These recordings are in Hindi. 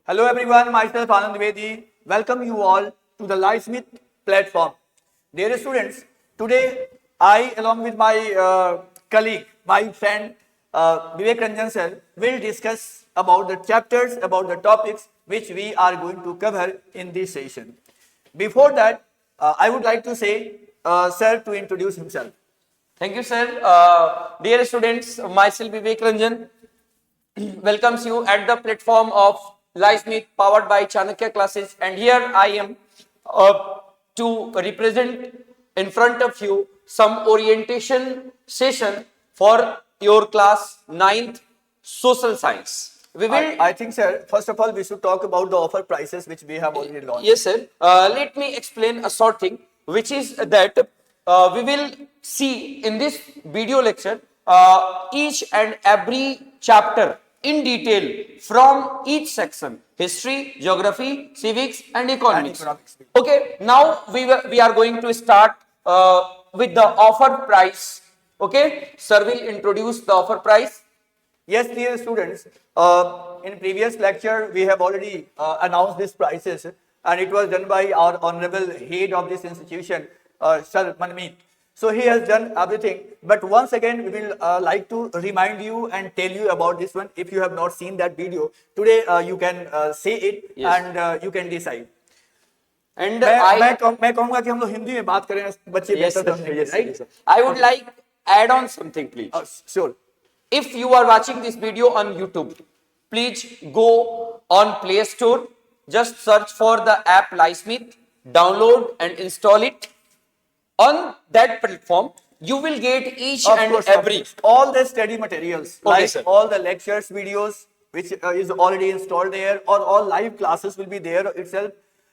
Hello everyone, myself Anand Vedi. Welcome you all to the LiveSmith platform. Dear students, today I along with my colleague, my friend Vivek Ranjan sir will discuss about the chapters, about the topics which we are going to cover in this session. Before that, I would like to say sir to introduce himself. Thank you, sir. Dear students, myself Vivek Ranjan welcomes you at the platform of LiveSmith powered by Chanakya classes, and here I am to represent in front of you some orientation session for your class 9th social science. We will. I think, sir, first of all, we should talk about the offer prices which we have already launched. Yes, sir. Let me explain a short thing, which is that we will see in this video lecture each and every chapter in detail from each section: history, geography, civics, and economics. Okay. Now we are going to start with the offer price. Okay. Sir will introduce the offer price. Yes, dear students, in previous lecture, we have already announced these prices, and it was done by our honorable head of this institution, Sir Manmeet. So he has done everything, but once again, we will like to remind you and tell you about this one. If you have not seen that video, today you can see it. Yes. And you can decide. And मैं कहूँगा कि हम लोग हिंदी में बात करें, बच्चे बेहतर समझेंगे, right? I would like add on something, please. Sure. If you are watching this video on YouTube, please go on Play Store, just search for the app LiveSmith, download and install it. On that platform, you will get each and every all the study materials, okay, like sir. all the lectures, videos, which is already installed there, or all live classes will be there itself,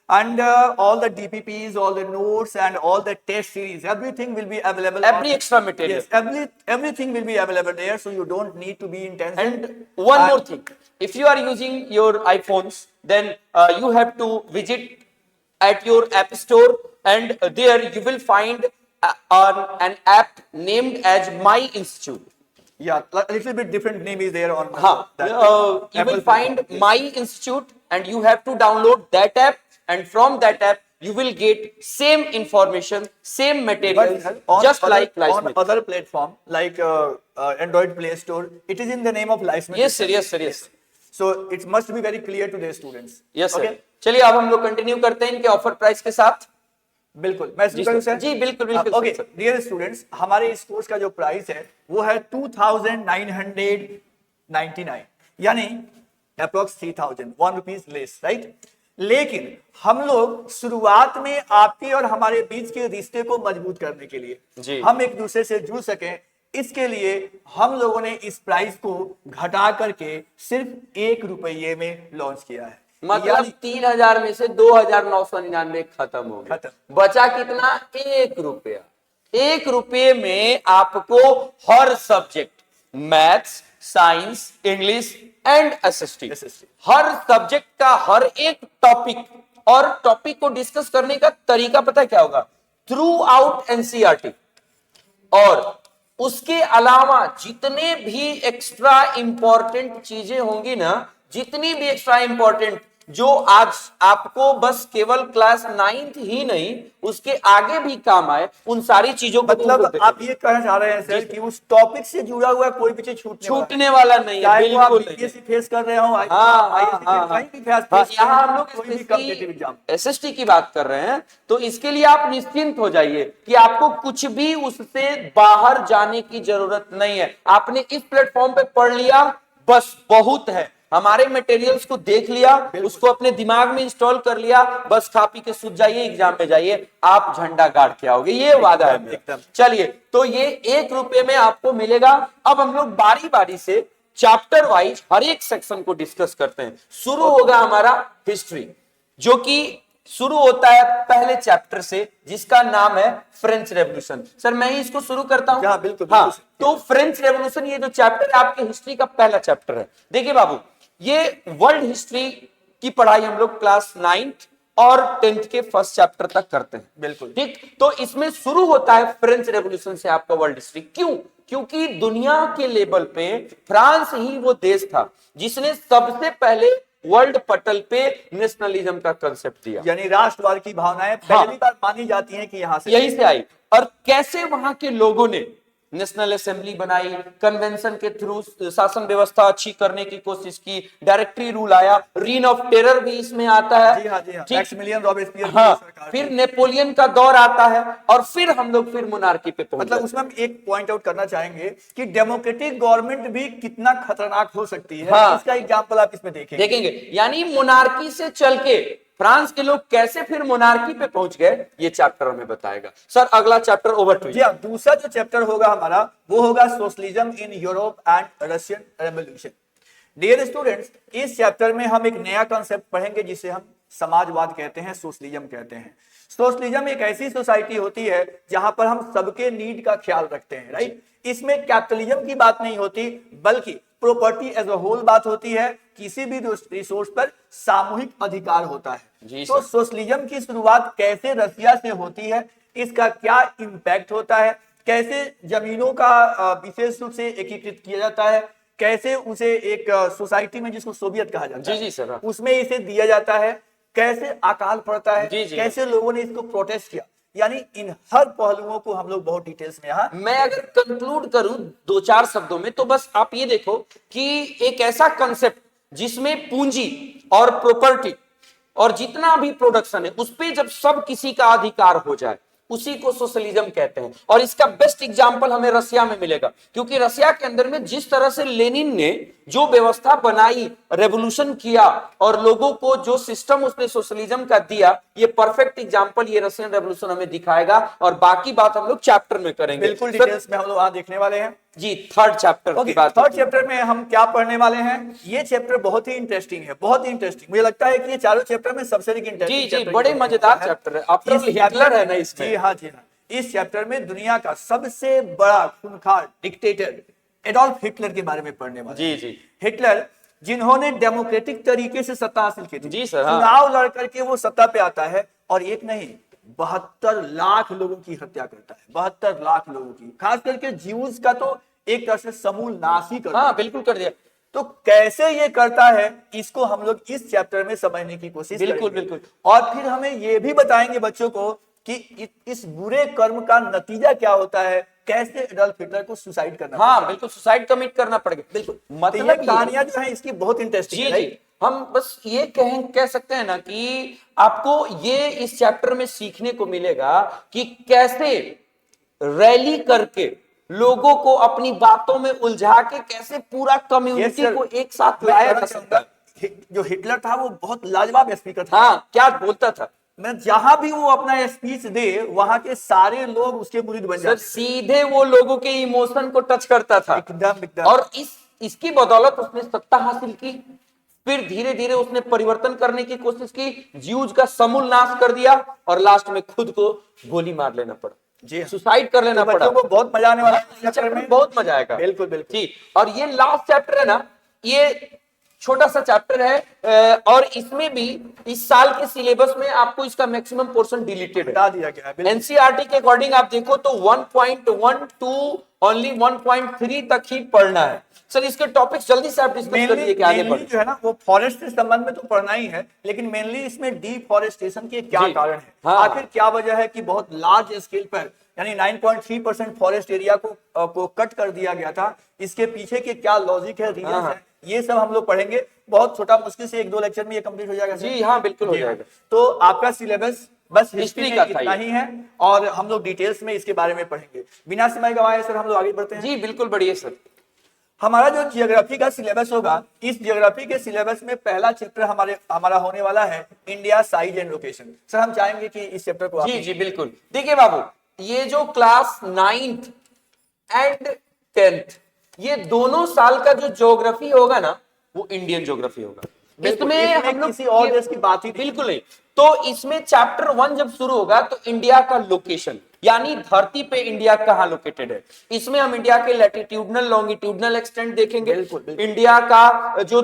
and all the DPPs, all the notes, and all the test series, everything will be available. Every extra material. Yes, everything will be available there, so you don't need to be intense. And one more thing, if you are using your iPhones, then you have to visit at your app store, and there you will find an app named as My Institute. Yeah, a little bit different name is there on that. You will find My Institute, and you have to download that app, and from that app you will get same information, same materials, just like LiveSmith. On other platform like Android Play Store, it is in the name of LiveSmith. Yes, sir. Yes, sir. Yes. So it must be very clear to the students. Yes, sir. चलिए अब हम लोग कंटिन्यू करते हैं इनके ऑफर प्राइस के साथ. बिल्कुल, मैं शुरू करूं सर? जी बिल्कुल बिल्कुल. ओके, डियर स्टूडेंट्स, हमारे इस कोर्स का जो प्राइस है वो है 2999, यानी अप्रोक्स 3000, ₹1 लेस, राइट? लेकिन हम लोग शुरुआत में आपके और हमारे बीच के रिश्ते को मजबूत करने के लिए, हम एक दूसरे से जुड़ सकें, इसके लिए हम लोगों ने इस प्राइस को घटा करके सिर्फ ₹1 में लॉन्च किया है. मतलब 3000 में से 2999 खत्म हो गया. बचा कितना? ₹1. ₹1 में आपको हर subject, maths, science, English and SST, हर सब्जेक्ट का हर एक टॉपिक, और टॉपिक को डिस्कस करने का तरीका पता क्या होगा? Through out NCERT. और उसके अलावा जितने भी एक्स्ट्रा इंपॉर्टेंट चीजें होंगी ना, जितनी भी एक्स्ट्रा इंपॉर्टेंट जो आज आपको बस केवल क्लास 9th ही नहीं, उसके आगे भी काम आए, उन सारी चीजों को मतलब आप ये कहना चाह रहे हैं सर कि उस टॉपिक से जुड़ा हुआ कोई पीछे छूटने वाला नहीं है. चाहे आप बीपीएससी फेस कर रहे हो, यहाँ हम लोग एसएसटी की बात कर रहे हैं, तो इसके लिए आप निश्चिंत हो जाइए कि आपको कुछ भी उससे बाहर जाने की जरूरत नहीं है. आपने इस प्लेटफॉर्म पे पढ़ लिया, बस बहुत है. हमारे मटेरियल्स को देख लिया, उसको अपने दिमाग में इंस्टॉल कर लिया, बस खा पी के सूझ जाइए, एग्जाम में जाइए, आप झंडा गाड़ के आओगे, ये वादा है मेरा. चलिए, तो ये ₹1 में आपको मिलेगा. अब हम लोग बारी बारी से चैप्टर वाइज हर एक सेक्शन को डिस्कस करते हैं. शुरू होगा हमारा हिस्ट्री, जो कि शुरू होता है पहले चैप्टर से, जिसका नाम है फ्रेंच रेवोल्यूशन. सर मैं ही इसको शुरू करता हूं. बिल्कुल. तो फ्रेंच रेवोल्यूशन, ये जो चैप्टर है आपके हिस्ट्री का पहला चैप्टर है. देखिए बाबू, ये वर्ल्ड हिस्ट्री की पढ़ाई हम लोग क्लास 9th और 10th के फर्स्ट चैप्टर तक करते हैं. बिल्कुल ठीक. तो इसमें शुरू होता है फ्रेंच रेवोल्यूशन से आपका वर्ल्ड हिस्ट्री. क्यों? क्योंकि दुनिया के लेवल पे फ्रांस ही वो देश था जिसने सबसे पहले वर्ल्ड पटल पे नेशनलिज्म का कंसेप्ट दिया। यानी राष्ट्रवाद की भावनाएं पहली बार मानी जाती हैं कि यहाँ से यही से आई। और कैसे वहां के लोगों ने नेशनल असेंबली बनाई, कन्वेंशन के थ्रू शासन व्यवस्था अच्छी करने की कोशिश की, डायरेक्टरी रूल आया, रीन ऑफ टेरर भी इसमें आता है। जी हाँ, जी हाँ। ठीक? मैक्सिमिलियन रॉबेस्पियर की हाँ, सरकार फिर थी। नेपोलियन का दौर आता है और फिर हम लोग फिर मोनार्की पे पहुंच मतलब गए। उसमें हम एक पॉइंट आउट करना चाहेंगे कि डेमोक्रेटिक गवर्नमेंट भी कितना खतरनाक हो सकती है, हाँ। इसका एग्जांपल आप इसमें देखेंगे। देखेंगे, यानी मोनार्की से चल के फ्रांस के लोग कैसे फिर मोनार्की पे पहुंच गए, ये चैप्टर हमें बताएगा। सर अगला chapter over to G U. हाँ, दूसरा जो चैप्टर होगा हमारा वो होगा socialism in Europe and Russian revolution. Dear students, इस चैप्टर में हम एक नया कॉन्सेप्ट पढ़ेंगे जिसे हम समाजवाद कहते हैं, सोशलिज्म कहते हैं। सोशलिज्म एक ऐसी सोसाइटी होती है जहां पर हम सबके नीड का ख्याल रखते हैं, राइट। इसमें कैपिटलिज्म की बात नहीं होती, बल्कि प्रॉपर्टी एज अ होल बात होती है। किसी भी रिसोर्स पर सामूहिक अधिकार होता है। जी तो सर। सोशलिज्म की शुरुआत कैसे रसिया से होती है, इसका क्या इम्पैक्ट होता है, कैसे जमीनों का विशेष रूप से एकीकृत किया जाता है, कैसे उसे एक सोसाइटी में जिसको सोवियत कहा जाता जी है, जी सर। उसमें इसे दिया जाता है, कैसे अकाल पड़ता है, जी जी। कैसे लोगों ने इसको प्रोटेस्ट किया, यानी इन हर पहलुओं को हम लोग बहुत डिटेल्स में यहाँ मैं अगर कंक्लूड करूं दो चार शब्दों में, तो बस आप ये देखो कि एक ऐसा कंसेप्ट जिसमें पूंजी और प्रॉपर्टी और जितना भी प्रोडक्शन है उस पे जब सब किसी का अधिकार हो जाए, उसी को सोशलिज्म कहते हैं। और इसका बेस्ट एग्जांपल हमें रसिया में मिलेगा, क्योंकि रसिया के अंदर में जिस तरह से लेनिन ने जो व्यवस्था बनाई, रेवोल्यूशन किया और लोगों को जो सिस्टम उसने सोशलिज्म का दिया, ये परफेक्ट एग्जांपल ये रशियन रेवोल्यूशन हमें दिखाएगा। और बाकी बात हम लोग चैप्टर में करेंगे। बिल्कुल डिटेल्स में हम लोग वहां देखने वाले हैं। जी, थर्ड चैप्टर की बात। थर्ड चैप्टर में हम क्या पढ़ने वाले हैं, ये चैप्टर बहुत ही इंटरेस्टिंग है, बहुत ही इंटरेस्टिंग। मुझे लगता है कि ये चारों चैप्टर में सबसे इंटरेस्टिंग जी जी, बड़े मजेदार चैप्टर है। आफ्टर ऑल हिटलर है ना इसमें। जी हाँ, जी हाँ। इस चैप्टर में दुनिया का सबसे बड़ा खूंखार डिक्टेटर एडोल्फ हिटलर के बारे में पढ़ने वाले। जी जी। हिटलर जिन्होंने डेमोक्रेटिक तरीके से सत्ता हासिल की थी। जी सर, हाँ। चुनाव लड़ करके वो सत्ता पे आता है और एक नहीं 72 लाख लोगों की हत्या करता है। 72 लाख लोगों की, खास करके ज्यूज का तो एक तरह से समूल नाश ही कर हाँ बिल्कुल कर दिया। तो कैसे ये करता है, इसको हम लोग इस चैप्टर में समझने की कोशिश बिल्कुल करेंगे। बिल्कुल। और फिर हमें ये भी बताएंगे बच्चों को कि इस बुरे कर्म का नतीजा क्या होता है, कैसे एडोल्फ हिटलर को सुसाइड करना हाँ पड़ा। बिल्कुल, सुसाइड कमिट करना पड़ेगा। बिल्कुल, मतलब तो ये कहानियां जो है इसकी बहुत इंटरेस्टिंग जी है। जी, हम बस ये कह सकते हैं ना कि आपको ये इस चैप्टर में सीखने को मिलेगा कि कैसे रैली करके लोगों को अपनी बातों में उलझा के कैसे पूरा कम्युनिटी को एक साथ लाया जा सकता है। जो हिटलर था वो बहुत लाजवाब स्पीकर था। हाँ, क्या बोलता था। मैं जहां भी वो अपना स्पीच दे वहां के सारे लोग उसके मुरीद बन सर जाते। सीधे वो लोगों के इमोशन को टच करता था। एकदम। और इसकी बदौलत उसने सत्ता हासिल की, फिर धीरे धीरे उसने परिवर्तन करने की कोशिश की, ज्यूज का समूल नाश कर दिया और लास्ट में खुद को गोली मार लेना पड़ा, जी, सुसाइड कर लेना पड़ा। बच्चों को बहुत मजा आने वाला है इस चैप्टर चैप्टर में, में। बहुत मजा आएगा। बिल्कुल बिल्कुल जी, और ये लास्ट चैप्टर है ना, ये छोटा सा चैप्टर है और इसमें भी इस साल के सिलेबस में आपको इसका मैक्सिमम पोर्शन डिलीटेड है, बता दिया गया है। बिल्कुल। एनसीईआरटी के अकॉर्डिंग आप देखो तो 1.1 टू ओनली 1.3 तक ही पढ़ना है। सर इसके टॉपिक्स जल्दी से आप डिस्कस करिए कि आगे बढ़े। जो है ना वो फॉरेस्ट से संबंध में तो पढ़ना ही है, लेकिन मेनली इसमें डिफॉरेस्टेशन के क्या जी, कारण है, हाँ। आखिर क्या वजह है कि बहुत लार्ज स्केल पर यानी 9.3% फॉरेस्ट एरिया को कट कर दिया गया था। इसके पीछे के क्या लॉजिक है, रीजन हाँ। है, ये सब हम लोग पढ़ेंगे। बहुत छोटा, मुश्किल से 1-2 लेक्चर में ये कंप्लीट हो जाएगा। जी हाँ बिल्कुल हो जाएगा। तो आपका सिलेबस बस हिस्ट्री हिस्ट्री का का था इतना ये। ही है और हम लोग डिटेल्स में इसके बारे में पढ़ेंगे। बिना समय गवाए सर हम लोग आगे बढ़ते हैं। जी बिल्कुल बढ़िए सर। हमारा जो जियोग्राफी का सिलेबस होगा, इस जियोग्राफी के सिलेबस में पहला चैप्टर हमारा होने वाला है India size and location. Sir हम चाहेंगे कि इस चैप्टर को जी जी बिल्कुल। देखिए बाबू, ये जो क्लास 9th एंड 10th ये दोनों साल का जो ज्योग्राफी होगा ना, वो इंडियन ज्योग्राफी होगा। इसमें हम लोग किसी और देश की बात ही नहीं। बिल्कुल नहीं। तो इसमें चैप्टर 1 जब शुरू होगा तो इंडिया का लोकेशन, यानी धरती पे इंडिया कहाँ लोकेटेड है। इसमें हम इंडिया के लैटिट्यूडनल लॉन्गिट्यूडनल एक्सटेंट देखेंगे, इंडिया का जो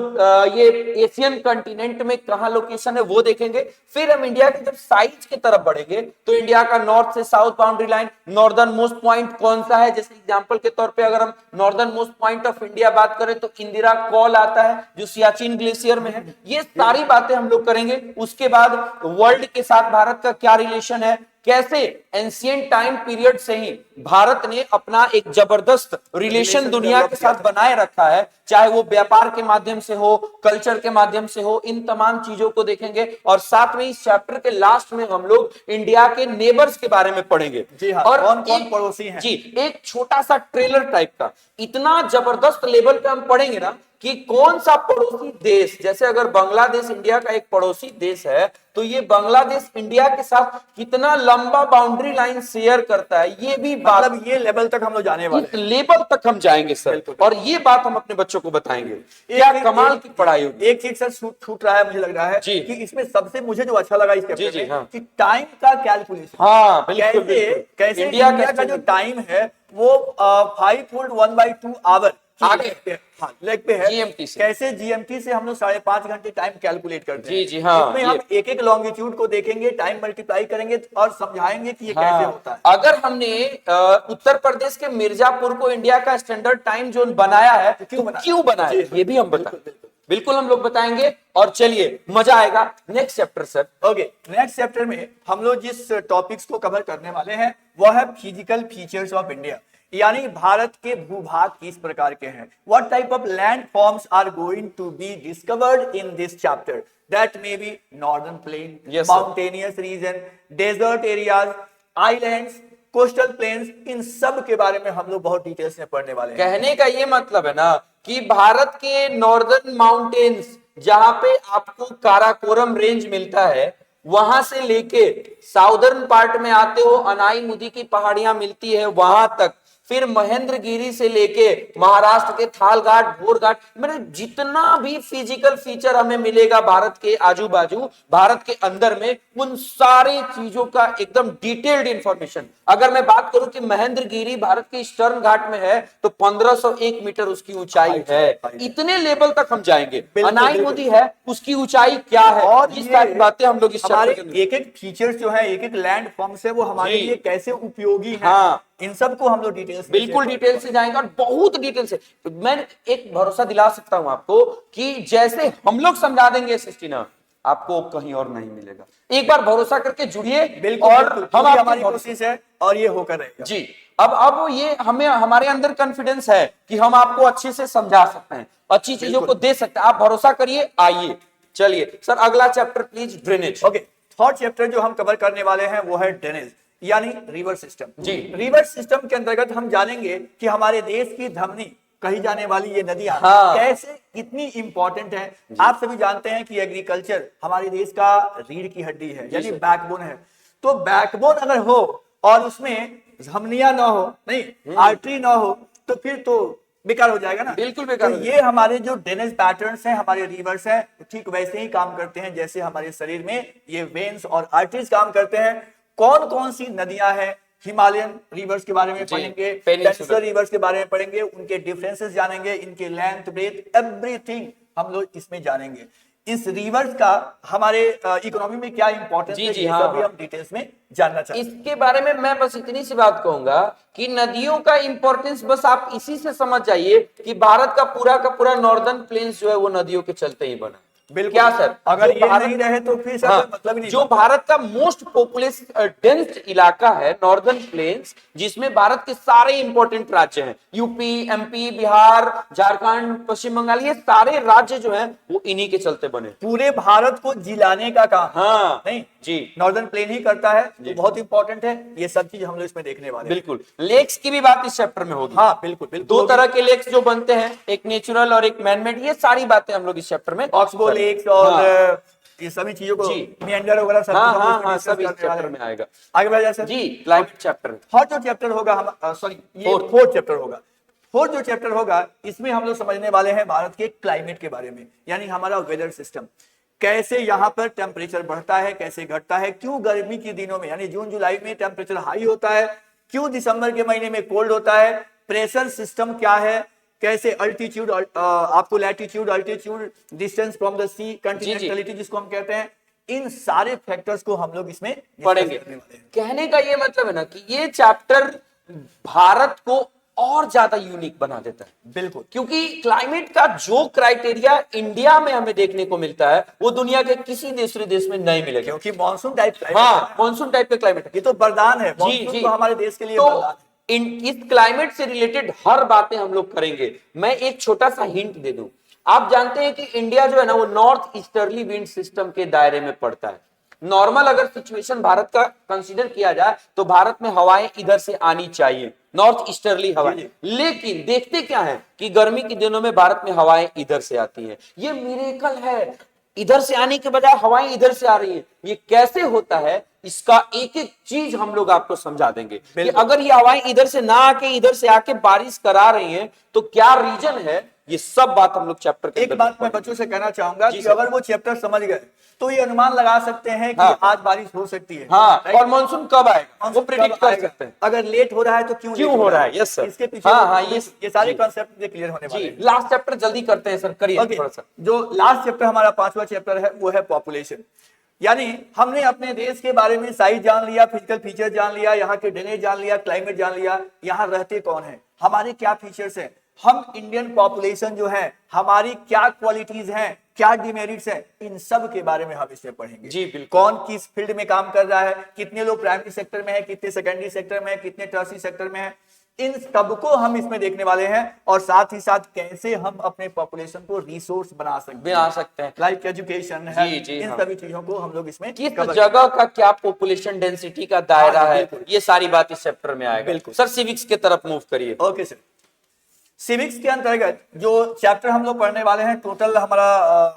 ये एशियन कंटिनेंट में कहाँ लोकेशन है वो देखेंगे। फिर हम इंडिया के जब साइज की तरफ बढ़ेंगे तो इंडिया का नॉर्थ से south boundary line, northern most point कौन सा है, जैसे एग्जांपल के तौर पे अगर हम northern most point of India बात करें तो इंदिरा कॉल आता है जो सियाचिन ग्लेशियर में है। ये सारी बातें हम लोग करेंगे। उसके बाद वर्ल्ड के साथ भारत का क्या रिलेशन है, कैसे एंशिएंट टाइम पीरियड से ही भारत ने अपना एक जबरदस्त रिलेशन दुनिया के साथ बनाए रखा है, चाहे वो व्यापार के माध्यम से हो, कल्चर के माध्यम से हो, इन तमाम चीजों को देखेंगे। और साथ में इस चैप्टर के लास्ट में हम लोग इंडिया के नेबर्स के बारे में पढ़ेंगे। जी हाँ, और कौन कौन पड़ोसी हैं। जी, एक छोटा सा ट्रेलर टाइप का, इतना जबरदस्त लेवल पे हम पढ़ेंगे ना कि कौन सा पड़ोसी देश, जैसे अगर बांग्लादेश इंडिया का एक पड़ोसी देश है तो ये बांग्लादेश इंडिया के साथ कितना लंबा बाउंड्री लाइन शेयर करता है, ये भी बात, मतलब ये लेवल तक हम लोग जाने वाले इस लेवल तक हम जाएंगे सर। और ये बात हम अपने बच्चों को बताएंगे। क्या कमाल की पढ़ाई होगी। एक चीज सर छूट रहा है, मुझे लग रहा है जी। कि इसमें सबसे मुझे जो अच्छा लगा इस जी, चैप्टर में हाँ। कि टाइम का कैलकुलेशन। हाँ बिल्कुल बिल्कुल। कैसे इंडिया का जो टाइम है वो 5/1/2 आवर आगे लेग पे है। GMT से। कैसे जीएमटी से हम लोग 5.5 घंटे टाइम कैलकुलेट करते हैं। जी हाँ, इसमें हम एक एक लॉन्गिट्यूड को देखेंगे, टाइम मल्टीप्लाई करेंगे और समझाएंगे कि ये कैसे होता है। अगर हमने उत्तर प्रदेश के मिर्जापुर को इंडिया का स्टैंडर्ड टाइम जोन बनाया है तो क्यों बनाया, ये भी हम बताएंगे, बिल्कुल हम लोग बताएंगे। और चलिए मजा आएगा। Next chapter sir. Okay, next chapter में हम लोग जिस टॉपिक्स को कवर करने वाले हैं वो है फिजिकल फीचर्स ऑफ इंडिया, यानी भारत के भूभाग किस प्रकार के हैं। What type of land forms are going to be discovered in this chapter, that may be northern plain, mountainous region, desert areas, islands, coastal plains, इन सब के बारे में हम लोग बहुत डिटेल्स में पढ़ने वाले हैं। कहने का ये मतलब है ना कि भारत के नॉर्दर्न माउंटेन्स जहां पे आपको काराकोरम रेंज मिलता है, वहां से लेके साउदर्न पार्ट में आते हो अनाई मुदी की पहाड़ियां मिलती है वहां तक, फिर महेंद्रगिरी से लेके महाराष्ट्र के थाल घाट, भोर घाट, मतलब जितना भी फिजिकल फीचर हमें मिलेगा भारत के आजू बाजू, भारत के अंदर में, उन सारी चीजों का एकदम डिटेल्ड इंफॉर्मेशन। अगर मैं बात करूं कि महेंद्रगिरी भारत के ईस्टर्न घाट में है तो 1501 मीटर उसकी ऊंचाई है, इतने लेवल तक हम जाएंगे। अनाई मुदी है, उसकी ऊंचाई क्या है, और ये सारी बातें हम लोग इस हमारे चैप्टर के एक एक फीचर्स जो है, एक एक लैंड फॉर्म्स है, वो हमारे जी। लिए कैसे उपयोगी है, हाँ। इन सब को हम लोग डिटेल्स बिल्कुल डिटेल से जाएंगे और बहुत डिटेल से। मैं एक भरोसा दिला सकता हूं आपको कि जैसे हम लोग समझा देंगे एसएसटी ना, आपको कहीं और नहीं मिलेगा। एक बार भरोसा करके जुड़िए। बिल्कुल, और बिल्कुल, हम हमारी कोशिश है और ये होकर रहेगा। जी, अब ये हमें हमारे अंदर कॉन्फिडेंस है कि हम आपको अच्छे से समझा सकते हैं, अच्छी चीजों को दे सकते हैं। आप भरोसा करिए, आइए। चलिए सर, अगला chapter please, drainage. Okay, third chapter जो हम कवर करने वाले हैं वो है ड्रेनेज, यानी रिवर सिस्टम। जी। रिवर सिस्टम के अंतर्गत हम जानेंगे कि हमारे देश की धमनी कही जाने वाली ये नदियां कैसे कितनी इंपॉर्टेंट है। आप सभी जानते हैं कि एग्रीकल्चर हमारे देश का रीढ़ की हड्डी है, यानी बैकबोन है। तो बैकबोन अगर हो और उसमें धमनियां ना हो, नहीं आर्टरी ना हो, तो फिर तो बेकार हो जाएगा ना। बिल्कुल बेकार। तो ये हमारे जो ड्रेनेज पैटर्न्स हैं, हमारे रिवर्स हैं, ठीक वैसे ही काम करते हैं जैसे हमारे शरीर में ये वेन्स और आर्टरीज काम करते हैं। कौन कौन सी नदियां हैं, हिमालयन रिवर्स के बारे में पढ़ेंगे, पेनिनसुलर रिवर्स के बारे में पढ़ेंगे, उनके डिफरेंसेस जानेंगे, इनके लेंथ, ब्रेथ, एवरीथिंग हम लोग इसमें जानेंगे। इस रिवर्स का हमारे इकोनॉमी में क्या इंपॉर्टेंस है, ये सभी हम डिटेल्स में जानना चाहते हैं। इसके बारे में मैं बस इतनी सी बात कहूंगा कि नदियों का इंपॉर्टेंस बस आप इसी से समझ जाइए कि भारत का पूरा नॉर्दर्न प्लेन्स जो है वो नदियों के चलते ही बना। बिल्कुल। क्या सर, अगर ये नहीं रहे तो फिर सर मतलब ही नहीं। जो भारत का मोस्ट पॉपुलेस डेंस इलाका है नॉर्दर्न प्लेन्स, जिसमें भारत के सारे इंपॉर्टेंट राज्य हैं, यूपी, एमपी, बिहार, झारखंड, पश्चिम बंगाल, ये सारे राज्य जो हैं वो इन्हीं के चलते बने। पूरे भारत को जिलाने का काम हाँ नहीं जी, नॉर्दर्न प्लेन ही करता है, तो बहुत इंपॉर्टेंट है। ये सब चीज हम लोग इसमें देखने वाले हैं। बिल्कुल। लेक्स की भी बात इस चैप्टर में होगी। हाँ बिल्कुल बिल्कुल। दो तरह के लेक्स जो बनते हैं, एक नेचुरल और एक मैनमेड, ये सारी बातें हम लोग इस चैप्टर में, ऑक्सबो लेक्स और ये सभी चीजों को, मिएंडर वगैरह सब सब इस चैप्टर में आएगा। आगे बढ़ जाए sir ji. Climate chapter. Third जो चैप्टर होगा हम सॉरी ये फोर्थ चैप्टर होगा। फोर्थ जो चैप्टर होगा इसमें हम लोग समझने वाले हैं भारत के क्लाइमेट के बारे में, यानी हमारा वेदर सिस्टम। कैसे यहाँ पर टेम्परेचर बढ़ता है, कैसे घटता है, क्यों गर्मी के दिनों में यानी जून जुलाई में टेम्परेचर हाई होता है, क्यों दिसंबर के महीने में कोल्ड होता है, प्रेशर सिस्टम क्या है, कैसे अल्टीट्यूड आपको latitude altitude distance from the sea continentality जिसको हम कहते हैं, इन सारे फैक्टर्स को हम लोग इसमें पढ़ेंगे। कहने का ये मतलब है ना कि ये चैप्टर भारत को और ज्यादा यूनिक बना देता है। बिल्कुल, क्योंकि क्लाइमेट का जो क्राइटेरिया इंडिया में हमें देखने को मिलता है वो दुनिया के किसी दूसरे देश में नहीं मिलेगा, क्योंकि मानसून टाइप, हाँ मानसून टाइप का क्लाइमेट है। ये तो वरदान है, जी मानसून जी तो हमारे देश के लिए तो वरदान है। इस क्लाइमेट से रिलेटेड हर बातें हम लोग करेंगे। मैं एक छोटा सा हिंट दे दूं, आप जानते हैं कि इंडिया जो है ना वो नॉर्थ ईस्टर्ली विंड सिस्टम के दायरे में पड़ता है। नॉर्मल अगर सिचुएशन भारत का कंसीडर किया जाए तो भारत में हवाएं इधर से आनी चाहिए, नॉर्थ ईस्टर्ली हवाएं, लेकिन देखते क्या है कि गर्मी के दिनों में भारत में हवाएं इधर से आती हैं। ये मिरेकल है, इधर से आने के बजाय हवाएं इधर से आ रही हैं। ये कैसे होता है, इसका एक एक चीज हम लोग आपको समझा देंगे कि अगर ये हवाएं इधर से ना आके इधर से आके बारिश करा रही हैं तो क्या रीजन है। ये सब बात हम लोग चैप्टर के एक बात मैं बच्चों से कहना चाहूंगा कि अगर वो चैप्टर समझ गए तो ये अनुमान लगा सकते हैं कि आज बारिश हो सकती है, हाँ, और मानसून कब आएगा वो प्रेडिक्ट कर सकते हैं। अगर लेट हो रहा है तो क्यों हो रहा है। यस सर, इसके पीछे ये सारे कॉन्सेप्ट क्लियर होने वाले हैं। लास्ट चैप्टर जल्दी करते हैं सर, करिए थोड़ा सा। जो लास्ट चैप्टर हमारा 5वां चैप्टर है वो है पॉपुलेशन। यानी हमने अपने देश के बारे में साइज जान लिया, फिजिकल फीचर जान लिया, यहाँ के ड्रेनेज जान लिया, क्लाइमेट जान लिया, यहाँ रहते कौन है, हमारे क्या फीचर्स हैं, हम इंडियन पॉपुलेशन जो है हमारी क्या क्वालिटीज हैं, क्या डिमेरिट्स हैं, इन सब के बारे में हम इसमें पढ़ेंगे। जी बिल्कुल। कौन किस फील्ड में काम कर रहा है, कितने लोग प्राइमरी सेक्टर में है, कितने सेकेंडरी सेक्टर में है, कितने टर्शियरी सेक्टर में है, इन सबको हम इसमें देखने वाले हैं। और साथ ही साथ कैसे हम अपने पॉपुलेशन को रिसोर्स बना सकते हैं, लाइक एजुकेशन है, इन सभी चीजों को हम लोग इसमें किस जगह का क्या पॉपुलेशन डेंसिटी का दायरा है, ये सारी बात इस चैप्टर में आएगा। बिल्कुल सर, सिविक्स की तरफ मूव करिए। ओके सर, सिविक्स के अंतर्गत जो चैप्टर हम लोग पढ़ने वाले हैं, टोटल हमारा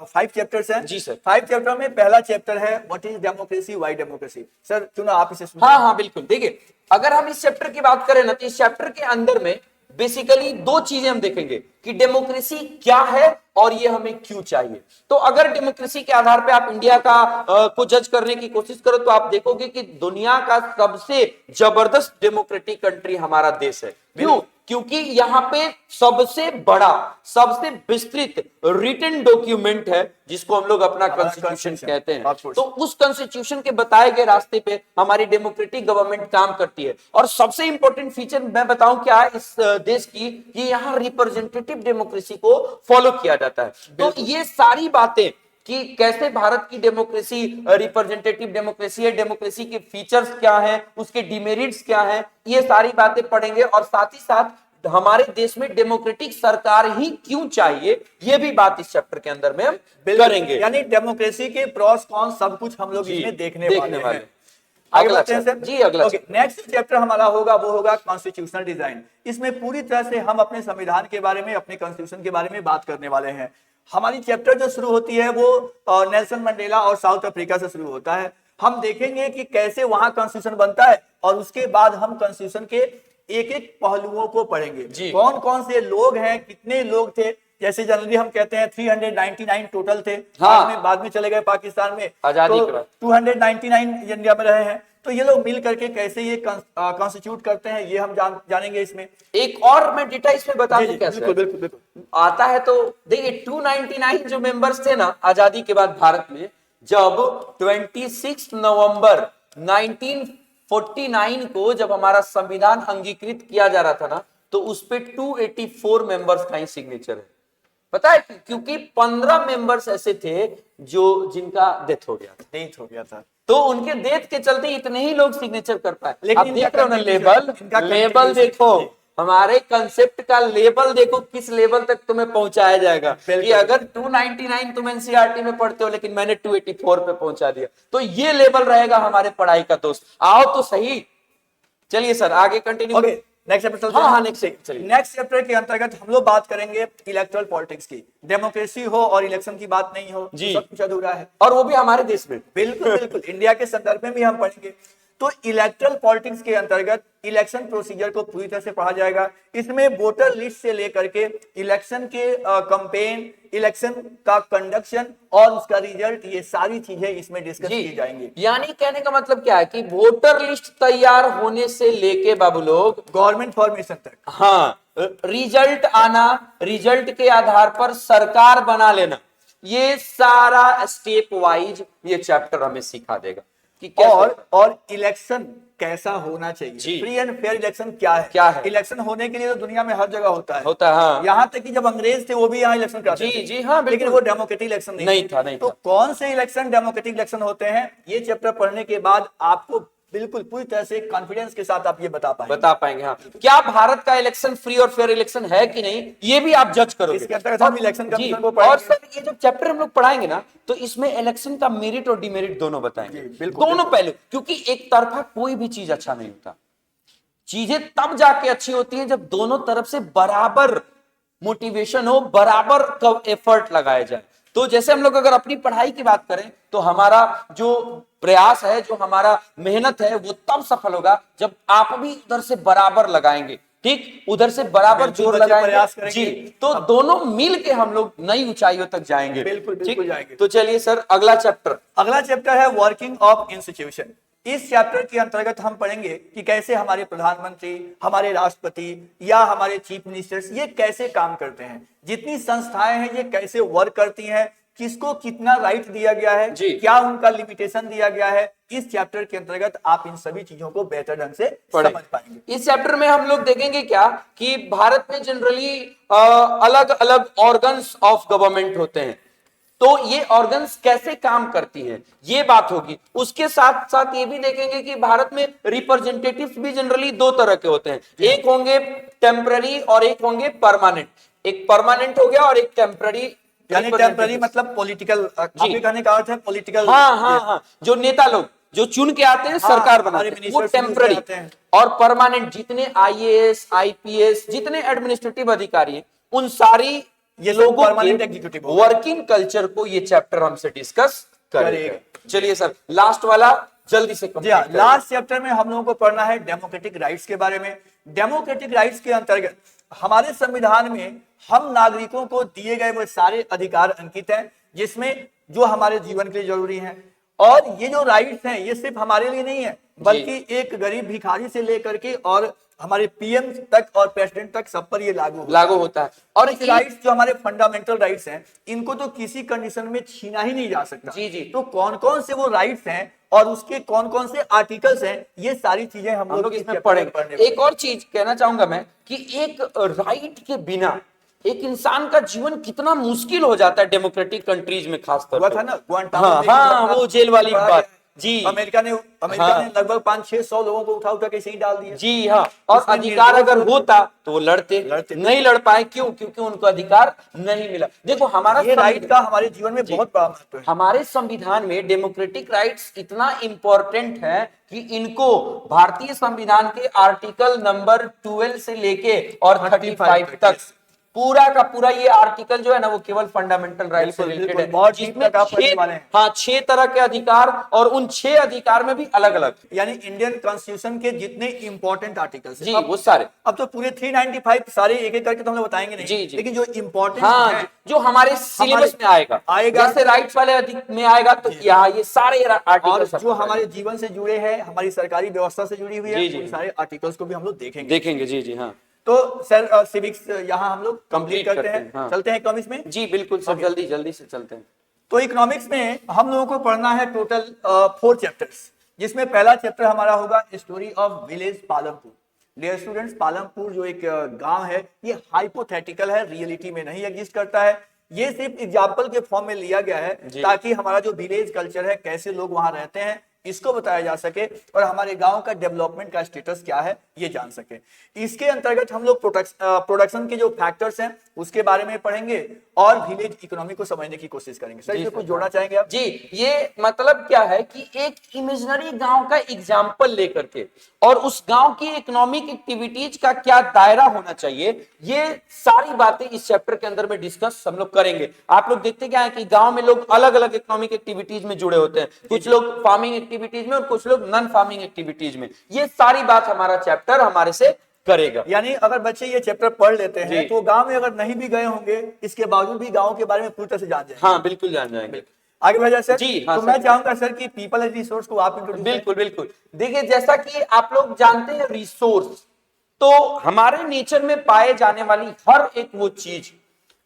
5 चैप्टर्स हैं। जी सर। 5 चैप्टर में पहला चैप्टर है what is democracy, why democracy. Sir क्यों ना आप इसे सुनिए। हाँ हाँ बिल्कुल। देखिए, अगर हम इस चैप्टर की बात करें ना तो इस चैप्टर के अंदर में बेसिकली 2 चीजें हम देखेंगे कि डेमोक्रेसी क्या है और ये हमें क्यों चाहिए। तो अगर डेमोक्रेसी के आधार पे आप इंडिया का को जज करने की कोशिश करो तो आप देखोगे कि दुनिया का सबसे जबरदस्त डेमोक्रेटिक कंट्री हमारा देश है। क्यों? क्योंकि यहाँ पे सबसे बड़ा, सबसे विस्तृत रिटन डॉक्यूमेंट है जिसको हम लोग अपना कॉन्स्टिट्यूशन कहते हैं। तो उस कॉन्स्टिट्यूशन के बताए गए रास्ते पे हमारी डेमोक्रेटिक गवर्नमेंट काम करती है। और सबसे इंपॉर्टेंट फीचर मैं बताऊं क्या है इस देश की, कि यहाँ रिप्रेजेंटेटिव डेमोक्रेसी को फॉलो किया जाता है। तो ये सारी बातें कि कैसे भारत की डेमोक्रेसी रिप्रेजेंटेटिव डेमोक्रेसी है, डेमोक्रेसी के फीचर्स क्या हैं, उसके डिमेरिट्स क्या हैं, ये सारी बातें पढ़ेंगे। और साथ ही साथ हमारे देश में डेमोक्रेटिक सरकार ही क्यों चाहिए, ये भी बात इस चैप्टर के अंदर में हम करेंगे। यानी डेमोक्रेसी के प्रोस कॉन्स सब कुछ हम लोग इसमें देखने वाले हैं। आगे बढ़ते हैं सर। जी अगला नेक्स्ट चैप्टर हमारा होगा वो होगा कॉन्स्टिट्यूशनल डिजाइन। इसमें पूरी तरह से हम अपने संविधान के बारे में, अपने कॉन्स्टिट्यूशन के बारे में बात करने वाले हैं। हमारी चैप्टर जो शुरू होती है वो नेल्सन मंडेला और साउथ अफ्रीका से शुरू होता है। हम देखेंगे कि कैसे वहां कॉन्स्टिट्यूशन बनता है और उसके बाद हम कॉन्स्टिट्यूशन के एक एक पहलुओं को पढ़ेंगे। कौन कौन से लोग हैं, कितने लोग थे, जैसे जनरली हम कहते हैं 399 टोटल थे। हाँ। बाद में चले गए पाकिस्तान में, आजादी तो 299 इंडिया में रहे हैं। तो ये लोग मिल करके कैसे ये कॉन्स्टिट्यूट करते हैं ये हम जानेंगे इसमें। एक और मैं डेटा इसमें बता दूं कैसे बिल्कुल आता है। तो देखिए 299 जो मेंबर्स थे ना आजादी के बाद भारत में, जब 26 नवंबर 1949 को जब हमारा संविधान अंगीकृत किया जा रहा था ना, तो उस पे 284 मेंबर्स का ही सिग्नेचर है। पता है क्योंकि 15 मेंबर्स ऐसे थे जिनका डेथ हो गया था। तो उनके डेथ के चलते इतने ही लोग सिग्नेचर कर पाए। लेकिन देख रहे हो ना लेवल देखो, हमारे कंसेप्ट का लेवल देखो किस लेवल तक तुम्हें पहुंचाया जाएगा। कि अगर 299 तुम एनसीईआरटी में पढ़ते हो लेकिन मैंने 284 पे पहुंचा दिया, तो ये लेवल रहेगा हमारे पढ़ाई का। दोस्त आओ तो सही। चलिए सर आगे कंटिन्यू। नेक्स्ट चैप्टर चलते हैं। हाँ, नेक्स्ट चैप्टर के अंतर्गत हम लोग बात करेंगे इलेक्टोरल पॉलिटिक्स की। डेमोक्रेसी हो और इलेक्शन की बात नहीं हो, जी सब कुछ अधूरा है। और वो भी हमारे देश में। बिल्कुल इंडिया के संदर्भ में भी हम पढ़ेंगे। तो इलेक्ट्रल पॉलिटिक्स के अंतर्गत इलेक्शन प्रोसीजर को पूरी तरह से पढ़ा जाएगा। इसमें वोटर लिस्ट से लेकर के इलेक्शन के कैंपेन, इलेक्शन का कंडक्शन और उसका रिजल्ट, ये सारी चीजें इसमें डिस्कस की जाएंगी। यानी कहने का मतलब क्या है कि वोटर लिस्ट तैयार होने से लेके बाबू लोग गवर्नमेंट फॉर्मेशन तक, हाँ, रिजल्ट आना, रिजल्ट के आधार पर सरकार बना लेना, ये सारा स्टेप वाइज ये चैप्टर हमें सिखा देगा कि कैसे और इलेक्शन कैसा होना चाहिए। फ्री एंड फेयर इलेक्शन क्या है? इलेक्शन होने के लिए तो दुनिया में हर जगह होता है। हाँ। यहाँ तक कि जब अंग्रेज थे वो भी यहाँ इलेक्शन कराते थे। जी हाँ, लेकिन वो डेमोक्रेटिक इलेक्शन नहीं था। तो कौन से इलेक्शन डेमोक्रेटिक इलेक्शन होते हैं, ये चैप्टर पढ़ने के बाद आपको बिल्कुल पूरी तरह से कॉन्फिडेंस के साथ आप ये बता पाएंगे। हाँ। क्या भारत का इलेक्शन फ्री और फेयर इलेक्शन है कि नहीं, ये भी आप जज करोगे। इसके अंतर्गत हम इलेक्शन कमीशन को पढ़ेंगे। और सर ये जब चैप्टर हम लोग पढ़ाएंगे ना, तो इसमें इलेक्शन का मेरिट और डिमेरिट दोनों बताएंगे, दोनों पहलू, क्योंकि एक तरफा कोई भी चीज अच्छा नहीं होता। चीजें तब जाके अच्छी होती हैं जब दोनों तरफ से बराबर मोटिवेशन हो, बराबर एफर्ट लगाया जाए। तो जैसे हम लोग अगर अपनी पढ़ाई की बात करें तो हमारा जो प्रयास है, जो हमारा मेहनत है, वो तब सफल होगा जब आप भी उधर से बराबर लगाएंगे, ठीक, उधर से बराबर जोर लगाएंगे जी, तो दोनों मिल के हम लोग नई ऊंचाइयों तक जाएंगे। बिल्कुल जाएंगे। तो चलिए सर, अगला चैप्टर है वर्किंग ऑफ इंस्टीट्यूशन। इस चैप्टर के अंतर्गत हम पढ़ेंगे कि कैसे हमारे प्रधानमंत्री, हमारे राष्ट्रपति या हमारे चीफ मिनिस्टर्स ये कैसे काम करते हैं, जितनी संस्थाएं हैं ये कैसे वर्क करती हैं, किसको कितना राइट दिया गया है, क्या उनका लिमिटेशन दिया गया है। इस चैप्टर के अंतर्गत आप इन सभी चीजों को बेहतर ढंग से समझ पाएंगे। इस चैप्टर में हम लोग देखेंगे क्या कि भारत में जनरली अलग अलग ऑर्गन्स ऑफ गवर्नमेंट होते हैं, तो ये ऑर्गन्स कैसे काम करती हैं, ये बात होगी। उसके साथ साथ ये भी देखेंगे कि भारत में रिप्रेजेंटेटिव्स भी जनरली दो तरह के होते हैं, एक होंगे टेम्पररी और एक होंगे परमानेंट। एक परमानेंट हो गया और एक टेम्पररी, यानी टेम्पररी मतलब पॉलिटिकल, आपके कहने का अर्थ है पॉलिटिकल। हाँ, जो नेता लोग जो चुन के आते हैं, सरकार बनाते हैं, वो टेम्पररी। और परमानेंट जितने आईएएस, आईपीएस, जितने एडमिनिस्ट्रेटिव अधिकारी हैं, उन सारी ये लोगों के वर्किंग कल्चर को ये चैप्टर हमसे डिस्कस करेगा। चलिए सर, लास्ट वाला जल्दी से लास्ट चैप्टर में हम लोगों को पढ़ना है डेमोक्रेटिक राइट्स के बारे में। डेमोक्रेटिक राइट्स के अंतर्गत हमारे संविधान में हम नागरिकों को दिए गए वो सारे अधिकार अंकित हैं, जिसमें जो हमारे जीवन के लिए जरूरी हैं। और ये जो राइट्स हैं ये सिर्फ हमारे लिए नहीं है, बल्कि एक गरीब भिखारी से लेकर के और हमारे पीएम तक और प्रेसिडेंट तक सब पर ये लागू होता है। और इस राइट्स जो हमारे फंडामेंटल राइट्स हैं, इनको तो किसी कंडीशन में छीना ही नहीं जा सकता। जी। तो कौन कौन से वो राइट्स हैं और उसके कौन कौन से आर्टिकल्स हैं, ये सारी चीजें हम लोग इसमें पढ़ेंगे। एक और चीज कहना चाहूंगा मैं कि एक राइट के बिना एक इंसान का जीवन कितना मुश्किल हो जाता है डेमोक्रेटिक कंट्रीज में, खासतौर पर था ना हाँ, वो जेल वाली बात जी। अमेरिका ने लगभग 500-600 लोगों को उठा के सही डाल दिया। जी हाँ, और अधिकार अगर होता तो वो लड़ते नहीं लड़ पाए, क्यों? क्योंकि उनको अधिकार नहीं मिला। देखो हमारा ये राइट का हमारे जीवन में बहुत बड़ा महत्व है। हमारे संविधान में डेमोक्रेटिक राइट्स इतना इंपॉर्टेंट है कि इनको भारतीय संविधान के आर्टिकल नंबर 12 से लेके और 35 तक पूरा का पूरा ये आर्टिकल जो है ना, वो केवल फंडामेंटल राइट से रिलेटेड है, जिसमें 6 तरह के अधिकार, और उन 6 अधिकार में भी अलग अलग, यानी इंडियन कॉन्स्टिट्यूशन के जितने इंपॉर्टेंट आर्टिकल्स जी वो सारे। अब तो पूरे 395 सारे एक एक करके तो हम लोग बताएंगे नहीं, जी। लेकिन जो इंपॉर्टेंट है, जो हमारे सिलेबस में आएगा, जैसे राइट्स वाले में आएगा, तो यहाँ ये सारे आर्टिकल जो हमारे जीवन से जुड़े हैं, हमारी सरकारी व्यवस्था से जुड़ी हुई है, सारे आर्टिकल्स को भी हम लोग देखेंगे। जी हाँ। तो सर सिविक्स यहाँ हम लोग कंप्लीट करते हैं। हाँ। चलते हैं इकोनॉमिक्स में। जी बिल्कुल सर, जल्दी से चलते हैं। तो इकोनॉमिक्स में हम लोगों को पढ़ना है टोटल 4 चैप्टर्स, जिसमें पहला चैप्टर हमारा होगा story of village Palampur. Dear students, Palampur जो एक गांव है, ये हाइपोथेटिकल है, रियलिटी में नहीं एग्जिस्ट करता है। ये सिर्फ एग्जाम्पल के फॉर्म में लिया गया है ताकि हमारा जो विलेज कल्चर है, कैसे लोग वहां रहते हैं, इसको बताया जा सके और हमारे गांव का डेवलपमेंट का स्टेटस क्या है ये जान सके। इसके अंतर्गत हम लोग प्रोडक्शन के जो फैक्टर्स हैं उसके बारे में पढ़ेंगे और विलेज इकोनॉमी को समझने की कोशिश करेंगे। सर, इसमें कुछ जोड़ना चाहेंगे आप? जी, ये मतलब क्या है कि एक इमेजिनरी गांव का एग्जाम्पल लेकर के और उस गांव की इकोनॉमिक एक्टिविटीज का क्या दायरा होना चाहिए, ये सारी बातें इस चैप्टर के अंदर में डिस्कस हम लोग करेंगे। आप लोग देखते क्या है कि गांव में लोग अलग अलग इकोनॉमिक एक्टिविटीज में जुड़े होते हैं। कुछ लोग फार्मिंग एक्टिविटीज में और कुछ लोग नॉन फार्मिंग एक्टिविटीज में। ये सारी बात हमारा चैप्टर हमारे से करेगा। यानी अगर बच्चे ये चैप्टर पढ़ लेते हैं जी। तो गांव में अगर नहीं भी गए होंगे, इसके बावजूद भी गांव के बारे में पूरी तरह से जान जाएंगे। हाँ बिल्कुल जान जाएंगे। आगे बढ़ जाए सर। जी, हाँ तो सर। मैं चाहूंगा सर कि पीपल एज रिसोर्स को आप इंट्रोड्यूस करें। बिल्कुल बिल्कुल। देखिए जैसा कि आप लोग जानते हैं रिसोर्स, तो हमारे नेचर में पाए जाने वाली हर एक वो चीज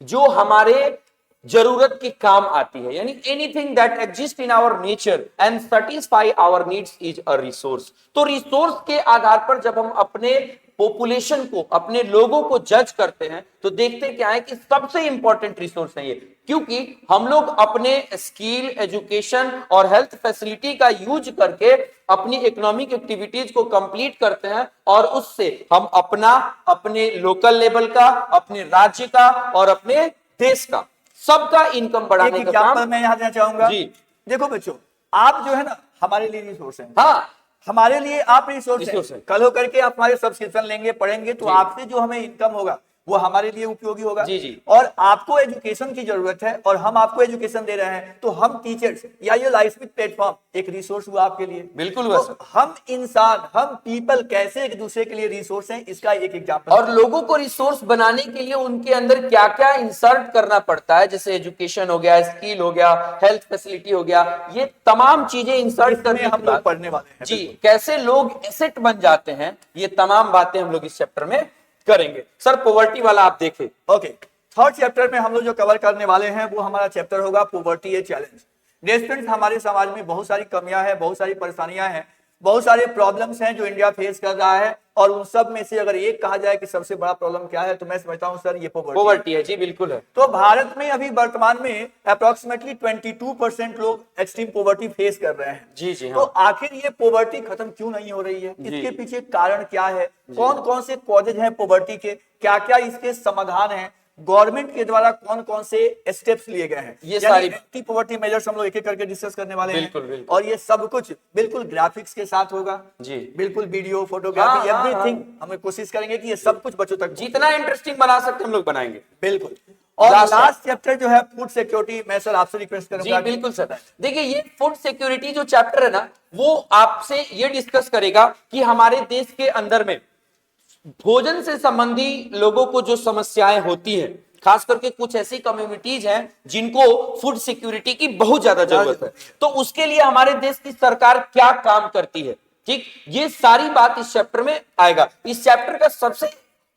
जो हमारे जरूरत के काम आती है, यानी anything that exist in our nature and satisfy our needs is a resource. तो रिसोर्स के आधार पर जब हम अपने पॉपुलेशन को, अपने लोगों को जज करते हैं तो देखते क्या है कि सबसे इंपॉर्टेंट रिसोर्स है ये, क्योंकि हम लोग अपने स्किल, एजुकेशन और हेल्थ फैसिलिटी का यूज करके अपनी इकोनॉमिक एक्टिविटीज को कंप्लीट करते हैं और उससे हम अपने लोकल लेवल का, अपने राज्य का और अपने देश का सबका इनकम एक बढ़ाने का एग्जांपल काम। मैं यहाँ देना चाहूंगा। जी। देखो बच्चों, आप जो है ना हमारे लिए रिसोर्स हैं। हाँ हमारे लिए आप रिसोर्स रिसोर्स हैं। हैं। कल हो करके आप हमारे सब्सक्रिप्शन लेंगे, पढ़ेंगे, तो जी। आपसे जो हमें इनकम होगा वो हमारे लिए उपयोगी होगा। जी, जी। और आपको एजुकेशन की जरूरत है और हम आपको एजुकेशन दे रहे हैं, तो हम टीचर्स या ये लाइफस्मिथ प्लेटफॉर्म एक रिसोर्स हुआ आपके लिए। बिल्कुल हुआ तो सर। हम इंसान, हम पीपल कैसे एक दूसरे के लिए रिसोर्स हैं, इसका एक एग्जाम्पल। और लोगों को रिसोर्स बनाने के लिए उनके अंदर क्या क्या इंसर्ट करना पड़ता है, जैसे एजुकेशन हो गया, स्किल हो गया, हेल्थ फैसिलिटी हो गया, ये तमाम चीजें इंसर्ट करने हम के लोग बाद पढ़ने वाले हैं। जी कैसे लोग एसेट बन जाते हैं, ये तमाम बातें हम लोग इस चैप्टर में करेंगे। सर पॉवर्टी वाला आप देखें। ओके, थर्ड चैप्टर में हम लोग जो कवर करने वाले हैं वो हमारा चैप्टर होगा poverty a challenge. Dear students, हमारे समाज में बहुत सारी कमियां हैं, बहुत सारी परेशानियां हैं, बहुत सारे प्रॉब्लम्स हैं जो इंडिया फेस कर रहा है, और उन सब में से अगर एक कहा जाए कि सबसे बड़ा प्रॉब्लम क्या है, तो मैं समझता हूं सर ये पॉवर्टी है। जी बिल्कुल है। तो भारत में अभी वर्तमान में अप्रोक्सीमेटली 22% लोग एक्सट्रीम पॉवर्टी फेस कर रहे हैं। जी जी तो हाँ। आखिर ये पॉवर्टी खत्म क्यों नहीं हो रही है, जी। इसके पीछे कारण क्या है, कौन कौन से कॉजेज हैं पॉवर्टी के, क्या क्या इसके समाधान हैं, गवर्नमेंट के द्वारा कौन कौन से स्टेप्स लिए गए हैं, ये सारी एंटी पॉवर्टी मेजर्स हम लोग एक एक करके डिस्कस करने वाले बिल्कुल, हैं। बिल्कुल। और ये सब कुछ बिल्कुल ग्राफिक्स के साथ होगा। जी। बिल्कुल वीडियो, फोटोग्राफी, हाँ, एवरीथिंग हम कोशिश करेंगे कि ये सब कुछ बच्चों तक जितना इंटरेस्टिंग बना सकते हम लोग बनाएंगे। बिल्कुल। और Last लास्ट चैप्टर जो है फूड सिक्योरिटी, मैं सर आपसे रिक्वेस्ट जी करूंगा। बिल्कुल सर। देखिए ये फूड सिक्योरिटी जो चैप्टर है ना, वो आपसे ये डिस्कस करेगा कि हमारे देश के अंदर में भोजन से संबंधी लोगों को जो समस्याएं होती हैं, खास करके कुछ ऐसी कम्युनिटीज हैं जिनको फूड सिक्योरिटी की बहुत ज्यादा जरूरत है, तो उसके लिए हमारे देश की सरकार क्या काम करती है, ठीक, ये सारी बात इस चैप्टर में आएगा। इस चैप्टर का सबसे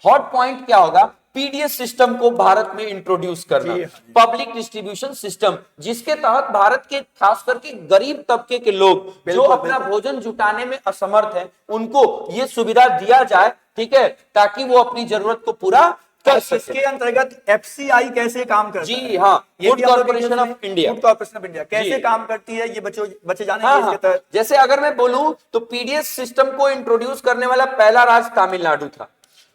हॉट पॉइंट क्या होगा, पीडीएस सिस्टम को भारत में इंट्रोड्यूस करना, पब्लिक डिस्ट्रीब्यूशन सिस्टम, जिसके तहत भारत के खास करके गरीब तबके के लोग जो अपना भोजन जुटाने में असमर्थ हैं, उनको ये सुविधा दिया जाए, ठीक है, ताकि वो अपनी जरूरत को पूरा कर सके। इसके अंतर्गत एफसीआई कैसे काम करती है? जी हाँ, food corporation of India. Food corporation of India कैसे काम करती है, ये बच्चे जानेंगे हाँ, इसके तहत। जैसे अगर मैं बोलूं तो पीडीएस सिस्टम को इंट्रोड्यूस करने वाला पहला राज्य तमिलनाडु था।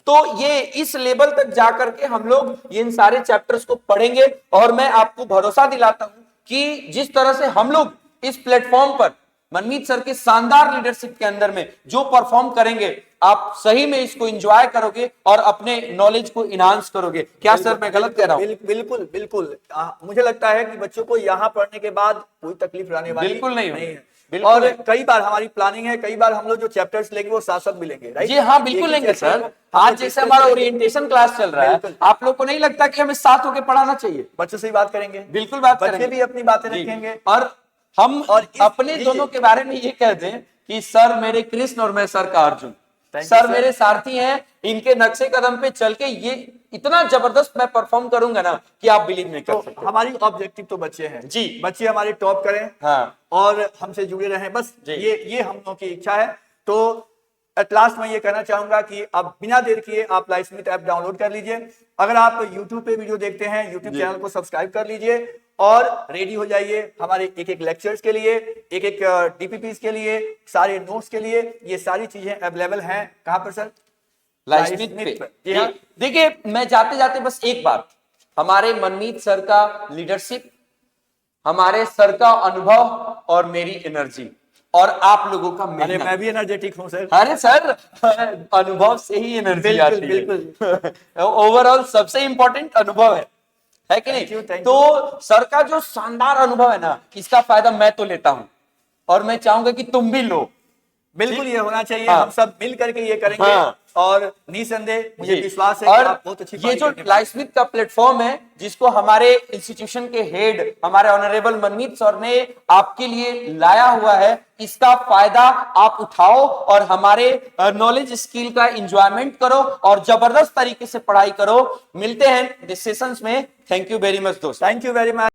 तो ये इस लेवल तक जाकर के हम लोग इन सारे चैप्टर्स को पढ़ेंगे, और मैं आपको भरोसा दिलाता हूं कि जिस तरह से हम लोग इस प्लेटफॉर्म पर मनमीत सर के शानदार लीडरशिप के अंदर में जो परफॉर्म करेंगे, आप सही में इसको एंजॉय करोगे और अपने नॉलेज को इनहांस करोगे। क्या सर मैं गलत कह रहा हूं? बिल्कुल बिल्कुल। मुझे लगता है कि बच्चों को यहाँ पढ़ने के बाद कोई तकलीफ रहने वाली बिल्कुल नहीं है। बिल्कुल और नहीं। कई बार हमारी प्लानिंग है, कई बार हम लोग जो चैप्टर्स लेंगे वो साथ साथ मिलेंगे, राइट? जी हाँ बिल्कुल लेंगे सर। आज जैसे हमारा ओरिएंटेशन क्लास चल रहा है, आप लोग को नहीं लगता कि हमें साथ होकर पढ़ाना चाहिए? बच्चों से ही बात करेंगे, बिल्कुल बात बच्चे करेंगे, भी अपनी बातें रखेंगे, और हम अपने जी, दोनों के बारे में ये कह दें कि सर मेरे कृष्ण और मैं सर का अर्जुन, सर मेरे सारथी हैं, इनके नक्शे कदम पे चल के ये इतना जबरदस्त मैं परफॉर्म करूंगा ना कि आप बिलीव नहीं कर सकते। हमारी ऑब्जेक्टिव तो बच्चे हैं जी, बच्चे हमारे टॉप करें, हाँ, और हमसे जुड़े रहें, बस ये हम लोगों की इच्छा है। तो एट लास्ट मैं ये कहना चाहूंगा कि आप बिना देर किए आप लाइफस्मिथ ऐप डाउनलोड कर लीजिए। अगर आप YouTube पे वीडियो देखते हैं, YouTube चैनल को सब्सक्राइब कर लीजिए और रेडी हो जाइए हमारे एक एक लेक्चर्स के लिए, एक एक डीपीपीस के लिए, सारे नोट्स के लिए। ये सारी चीजें अवेलेबल हैं कहां पर सर? लाइफस्मिथ पे। देखिए मैं जाते जाते बस एक बात, हमारे मनमीत सर का लीडरशिप, हमारे सर का अनुभव और मेरी एनर्जी और आप लोगों का मेहनत। अरे मैं भी एनर्जेटिक हूं सर। अरे सर अनुभव से ही एनर्जी आती है। ओवरऑल सबसे इंपॉर्टेंट अनुभव है कि नहीं? तो सर का जो शानदार अनुभव है ना, इसका फायदा मैं तो लेता हूं, और मैं चाहूंगा कि तुम भी लो। बिल्कुल ये होना चाहिए। हाँ। हम सब मिल करके ये करेंगे। हाँ। और निसंदेह मुझे जी। विश्वास है कि और आप बहुत अच्छी ये पढ़ाई जो करने वाले हैं। लाइफस्मिथ का प्लेटफॉर्म है, जिसको हमारे इंस्टीट्यूशन के हेड हमारे ऑनरेबल मनमीत सर ने आपके लिए लाया हुआ है, इसका फायदा आप उठाओ और हमारे नॉलेज स्किल का एंजॉयमेंट करो और जबरदस्त तरीके से पढ़ाई करो। मिलते हैं नेक्स्ट सेशंस में। थैंक यू वेरी मच दोस्तों। Thank you very much.